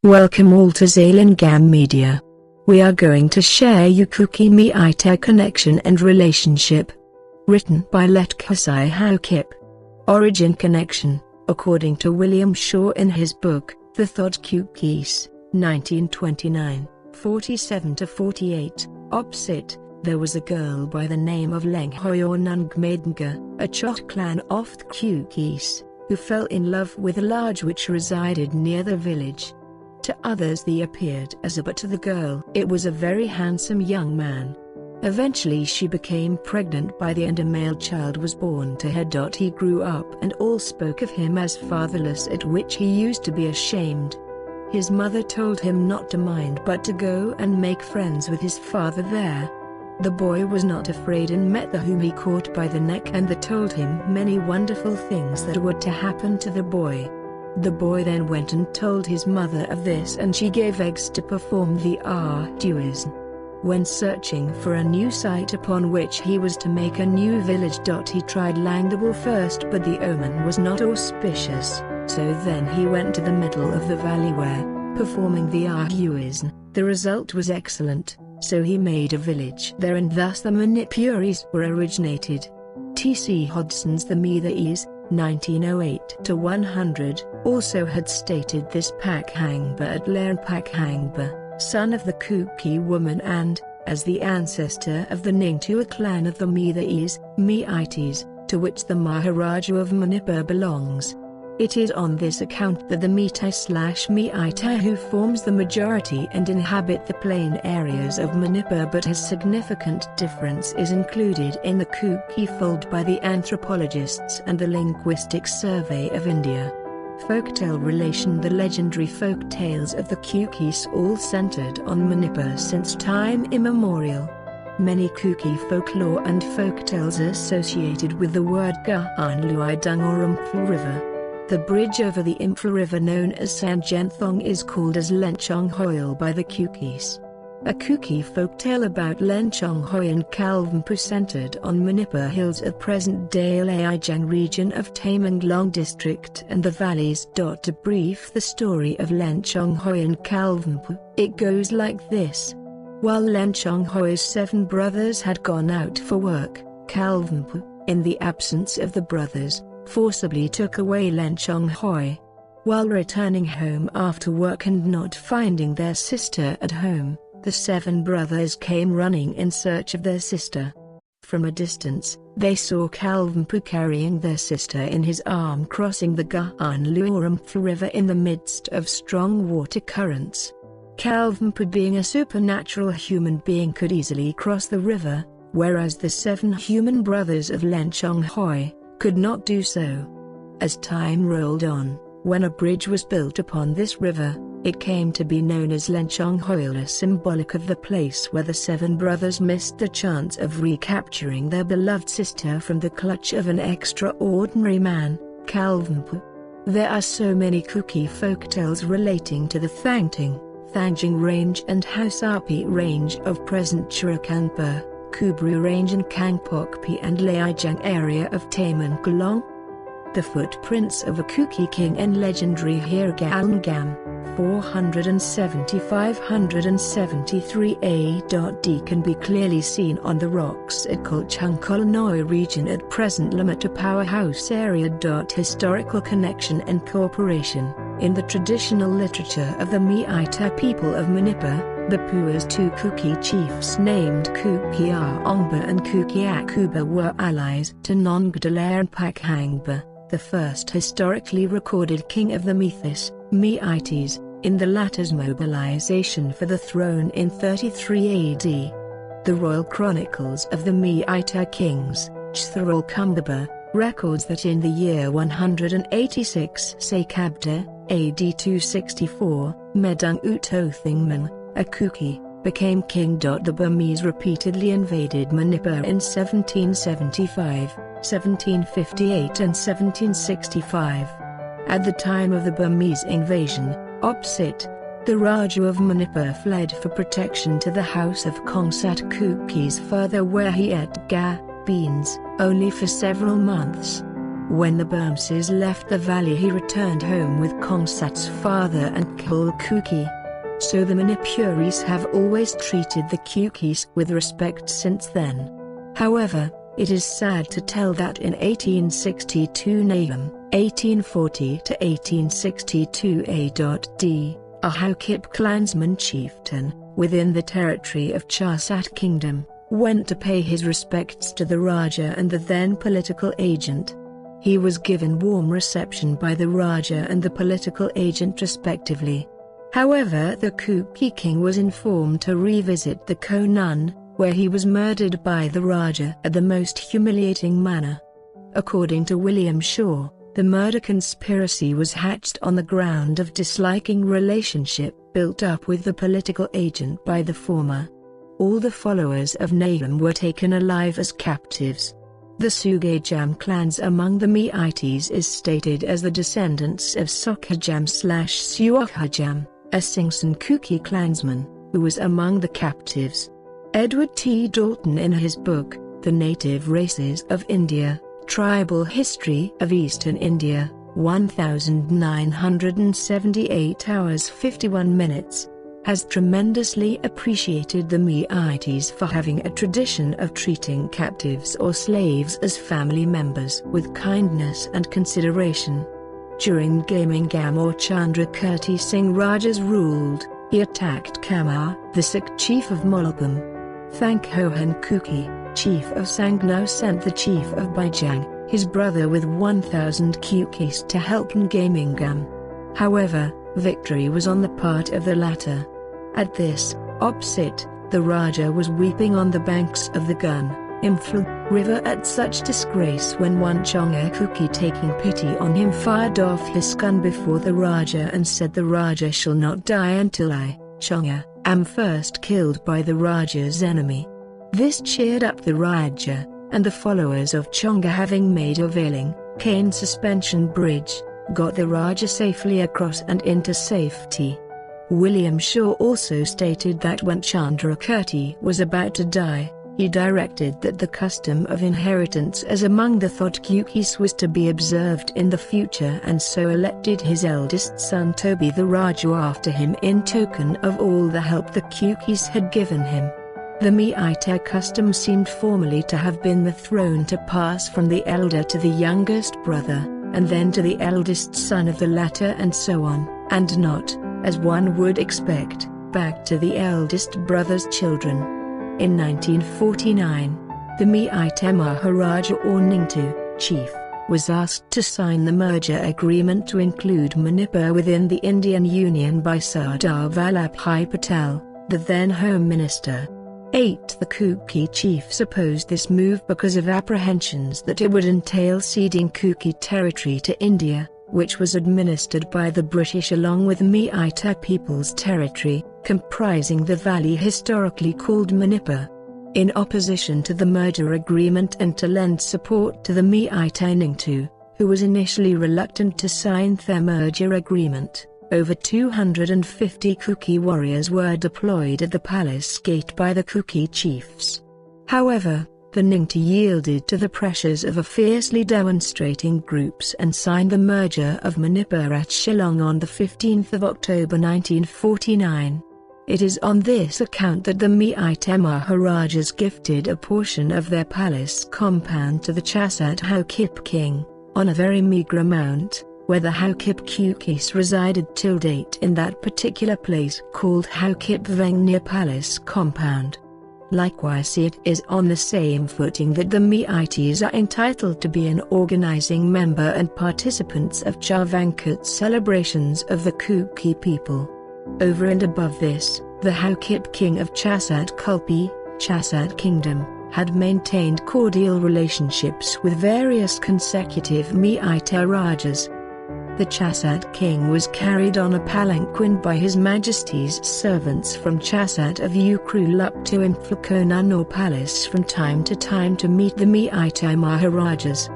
Welcome all to Zalengam Media. We are going to share you Kuki Meetei connection and relationship. Written by Kuki Haukip. Origin connection, according to William Shaw in his book, The Thought Kukis, 1929, 47-48, opposite. There was a girl by the name of Lenghoyornungmaidanga, a Chok clan of the Kukis, who fell in love with a large which resided near the village. To others they appeared as a but to the girl it was a very handsome young man. Eventually she became pregnant by the and a male child was born to her. He grew up and all spoke of him as fatherless, at which he used to be ashamed. His mother told him not to mind but to go and make friends with his father there. The boy was not afraid and met the whom he caught by the neck, and they told him many wonderful things that were to happen to the boy. The boy then went and told his mother of this, and she gave eggs to perform the rituals. When searching for a new site upon which he was to make a new village, he tried Langdable first, but the omen was not auspicious, so then he went to the middle of the valley where, performing the rituals, the result was excellent, so he made a village there, and thus the Manipuris were originated. T.C. Hodson's The Meetei, 1908-100, also had stated this Pakhangba at Lairn Pakhangba, son of the Kuki woman and, as the ancestor of the Ningtua clan of the Meetei's, to which the Maharaja of Manipur belongs. It is on this account that the Meetei/Meetei who forms the majority and inhabit the plain areas of Manipur, but a significant difference is included in the Kuki fold by the anthropologists and the Linguistic Survey of India. Folktale relation. The legendary folk tales of the Kukis all centered on Manipur since time immemorial. Many Kuki folklore and folktales are associated with the word Gaanluidung or Umphu River. The bridge over the Imphl River known as Sanjenthong is called as Lenchonghoil by the Kukis. A Kuki folktale about Lenchonghoil and Kalvampu centered on Manipur Hills of present-day Laijang region of Tamenglong district and the valleys. To brief the story of Lenchonghoil and Kalvampu, it goes like this. While Lenchonghoil's 7 brothers had gone out for work, Kalvampu, in the absence of the brothers, forcibly took away Lenchonghoil. While returning home after work and not finding their sister at home, the 7 brothers came running in search of their sister. From a distance, they saw Kalvampu carrying their sister in his arm crossing the Gaanluorumfu River in the midst of strong water currents. Kalvampu, being a supernatural human being, could easily cross the river, whereas the 7 human brothers of Lenchonghoil could not do so. As time rolled on, when a bridge was built upon this river, it came to be known as Lenchonghoil, symbolic of the place where the 7 brothers missed the chance of recapturing their beloved sister from the clutch of an extraordinary man, Kalvampu. There are so many Kuki folktales relating to the Thangting, Thangjing Range and Hausapi Range of present Churakanpa, Kubru Range and Kangpokpi and Laijang area of Tamenglong. The footprints of a Kuki king and legendary Zalengam, 470-573 A.D. can be clearly seen on the rocks at Kolchungkolonoi region at present Lamata Powerhouse area. Historical connection and cooperation. In the traditional literature of the Meetei people of Manipur, the Pua's 2 Kuki chiefs named Kuki Ongba and Kuki Akuba were allies to Nongdalair and Pakhangba, the first historically recorded king of the Meetei's, in the latter's mobilization for the throne in 33 AD. The royal chronicles of the Meetei kings, Chthral Kumbaba, records that in the year 186 Sakabda, AD 264, Medung Utothingman, a Kuki, became king. The Burmese repeatedly invaded Manipur in 1775, 1758 and 1765. At the time of the Burmese invasion, opposite, the Raja of Manipur fled for protection to the house of Kongsat Kukis further, where he ate beans only for several months. When the Burmese left the valley, he returned home with Kongsad's father and killed Kuki. So the Manipuris have always treated the Kukis with respect since then. However, it is sad to tell that in 1862 Nahum, 1840 to 1862 A.D., a Haukip clansman chieftain, within the territory of Chasat Kingdom, went to pay his respects to the Raja and the then political agent. He was given warm reception by the Raja and the political agent respectively. However, the Kuki king was informed to revisit the Konan, where he was murdered by the Raja at the most humiliating manner. According to William Shaw, the murder conspiracy was hatched on the ground of disliking relationship built up with the political agent by the former. All the followers of Nahum were taken alive as captives. The Sugajam clans among the Meiteis is stated as the descendants of Sokhajam/Suokhajam, a Singson Kuki clansman, who was among the captives. Edward T. Dalton, in his book, The Native Races of India, Tribal History of Eastern India, 1978 hours 51 minutes, has tremendously appreciated the Meiteis for having a tradition of treating captives or slaves as family members with kindness and consideration. During Zalengam or Chandra Kirti Singh Rajas ruled, he attacked Kamar, the Sikh chief of Molpam. Thankhohan Kuki, chief of Sangnau, sent the chief of Bijang, his brother, with 1,000 Kukis to help in Zalengam. However, victory was on the part of the latter. At this, opposite, the Raja was weeping on the banks of the Imphal river at such disgrace when one Chonga Kuki, taking pity on him, fired off his gun before the Raja and said, "The Raja shall not die until I, Chonga, am first killed by the Raja's enemy." This cheered up the Raja, and the followers of Chonga, having made a Veiling cane suspension bridge, got the Raja safely across and into safety. William Shaw also stated that when Chandrakirti was about to die, he directed that the custom of inheritance as among the Thod Kukis was to be observed in the future, and so elected his eldest son Toby the Raju after him in token of all the help the Kukis had given him. The Meitei custom seemed formerly to have been the throne to pass from the elder to the youngest brother, and then to the eldest son of the latter, and so on, and not, as one would expect, back to the eldest brother's children. In 1949, the Meitei Maharaja or Ningtu, chief, was asked to sign the merger agreement to include Manipur within the Indian Union by Sardar Vallabhbhai Patel, the then Home Minister. The Kuki chiefs opposed this move because of apprehensions that it would entail ceding Kuki territory to India, which was administered by the British along with Meitei People's Territory, comprising the valley historically called Manipur. In opposition to the merger agreement and to lend support to the Meitei Ningtu, who was initially reluctant to sign the merger agreement, over 250 Kuki warriors were deployed at the palace gate by the Kuki chiefs. However, the Ningtu yielded to the pressures of a fiercely demonstrating groups and signed the merger of Manipur at Shillong on 15 October 1949. It is on this account that the Meitei Maharajas gifted a portion of their palace compound to the Chasat Haukip king, on a very meagre amount, where the Haukip Kukis resided till date in that particular place called Haukip Veng near Palace Compound. Likewise, it is on the same footing that the Meiteis are entitled to be an organizing member and participants of Charvankat celebrations of the Kuki people. Over and above this, the Haukip king of Chasat Kulpi, Chasat Kingdom, had maintained cordial relationships with various consecutive Meitei Rajas. The Chasat king was carried on a palanquin by His Majesty's servants from Chasat of Ukrul up to Imphal Konan or palace from time to time to meet the Meitei Maharajas.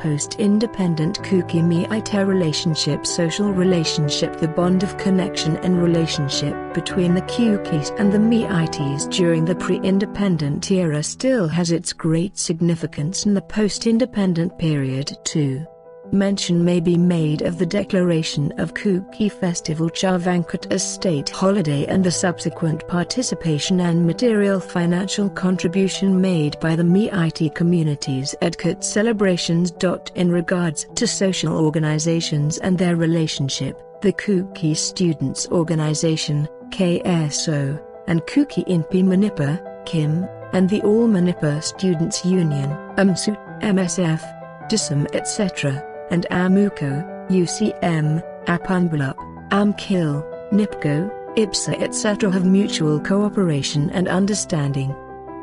post-independent Kuki Meetei relationship. Social relationship. The bond of connection and relationship between the Kukis and the Meiteis during the pre-independent era still has its great significance in the post-independent period too. Mention may be made of the declaration of Kuki Festival Charvankat as state holiday and the subsequent participation and material financial contribution made by the Meitei communities at Kut celebrations. In regards to social organizations and their relationship, the Kuki Students Organization, KSO, and Kuki Inpi Manipa, KIM, and the All Manipa Students Union, UMSU, MSF, DISM etc., and AMUCO, UCM, APUNBLUP, AMKIL, NIPCO, IPSA etc. have mutual cooperation and understanding.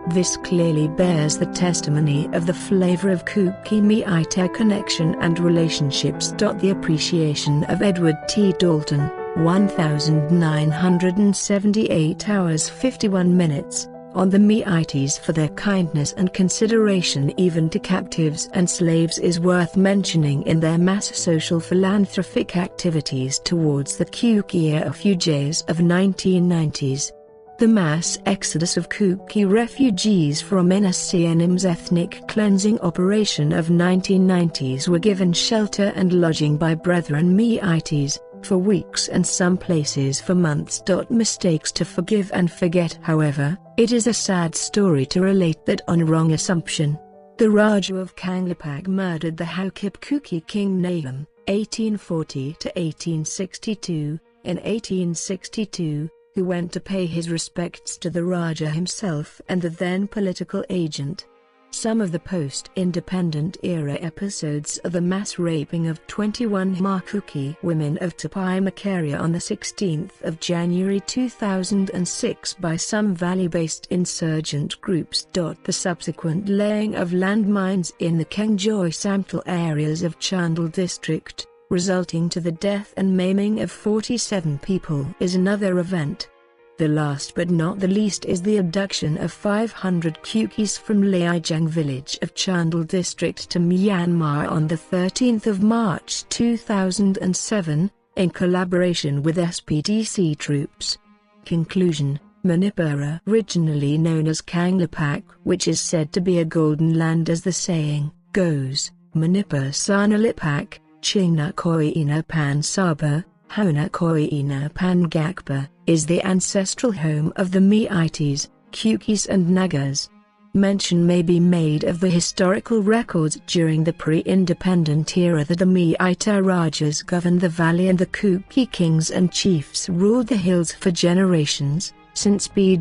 This clearly bears the testimony of the flavor of Kuki Meitei connection and relationships. The appreciation of Edward T. Dalton, 1978 hours 51 minutes, on the Meiteis for their kindness and consideration even to captives and slaves is worth mentioning in their mass social philanthropic activities towards the Kuki refugees of 1990s. The mass exodus of Kuki refugees from NSCNM's ethnic cleansing operation of 1990s were given shelter and lodging by brethren Meiteis, for weeks and some places for months. Mistakes to forgive and forget. However, it is a sad story to relate that on wrong assumption, the Raja of Kanglapak murdered the Haukip Kuki King Nahum, 1840–1862, in 1862, who went to pay his respects to the Raja himself and the then political agent. Some of the post-independent era episodes are the mass raping of 21 Kuki women of Tapai Makaria on the 16th of January 2006 by some valley-based insurgent groups. The subsequent laying of landmines in the Kengjoy Samtal areas of Chandal district, resulting to the death and maiming of 47 people, is another event. The last but not the least is the abduction of 500 Kukis from Laijang village of Chandal district to Myanmar on the 13th of March 2007, in collaboration with SPDC troops. Conclusion: Manipur, originally known as Kanglapak, which is said to be a golden land as the saying goes, Manipur Sanalipak, Chingna Koina Pan Saba, Hona Koina Pan Gakpa, is the ancestral home of the Meiteis, Kukis and Nagas. Mention may be made of the historical records during the pre-independent era that the Meitei Rajas governed the valley and the Kuki kings and chiefs ruled the hills for generations, since c.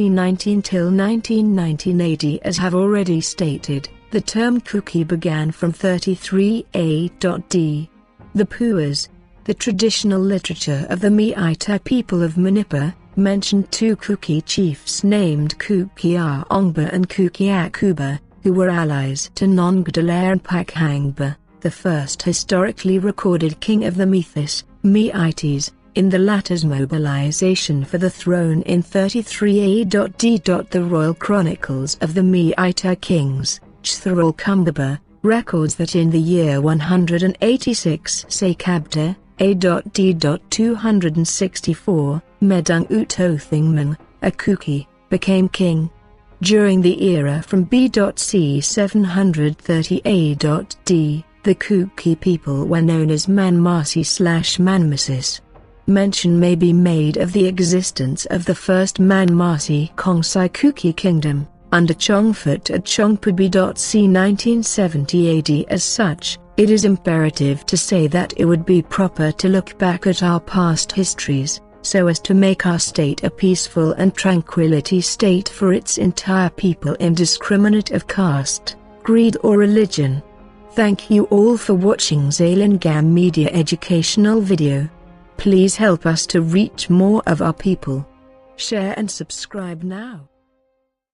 19 till 1919 AD. As have already stated, the term Kuki began from 33 A.D. The Puas, the traditional literature of the Meitei people of Manipur, mentioned two Kuki chiefs named Kuki Ongba and Kuki Akuba, who were allies to Nongdalar Pakhangba, the first historically recorded king of the Meiteis, in the latter's mobilization for the throne in 33 A.D. The Royal Chronicles of the Meitei Kings, Chthral Kumbaba, records that in the year 186 Sakabda, A.D. 264, Medung Utothingman, a Kuki, became king. During the era from c. 730 A.D., the Kuki people were known as Manmasi/Manmasis. Mention may be made of the existence of the first Manmasi Kongsai Kuki kingdom, under Chongphut at Chongpabi. c. 1970 AD. As such, it is imperative to say that it would be proper to look back at our past histories, so as to make our state a peaceful and tranquility state for its entire people indiscriminate of caste, creed or religion. Thank you all for watching Zalengam Media educational video. Please help us to reach more of our people. Share and subscribe now.